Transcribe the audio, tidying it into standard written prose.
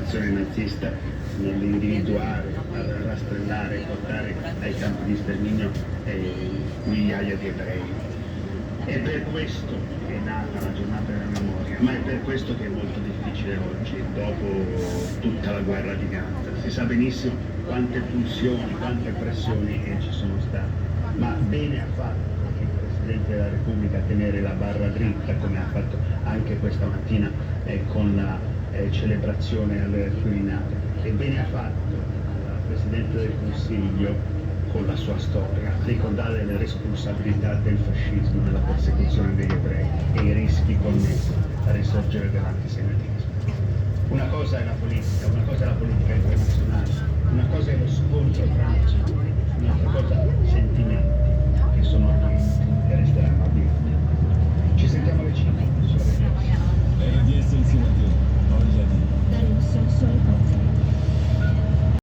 l'occupazione nazista nell'individuare, rastrellare, portare ai campi di sterminio migliaia di ebrei. È per questo che è nata la giornata della memoria, ma è per questo che è molto difficile oggi, dopo tutta la guerra di Gaza. Si sa benissimo quante pulsioni, quante pressioni ci sono state, ma bene ha fatto il Presidente della Repubblica a tenere la barra dritta, come ha fatto anche questa mattina con la celebrazione al Quirinale, e bene ha fatto il Presidente del Consiglio con la sua storia, ricordare le responsabilità del fascismo nella persecuzione degli ebrei e i rischi connessi al risorgere dell'antisemitismo. Una cosa è la politica, una cosa è la politica internazionale, una cosa è lo scontro tra nazioni, un'altra cosa sentimenti che sono avvenuti e resteranno avvenuti. Ci sentiamo alle 5, professore.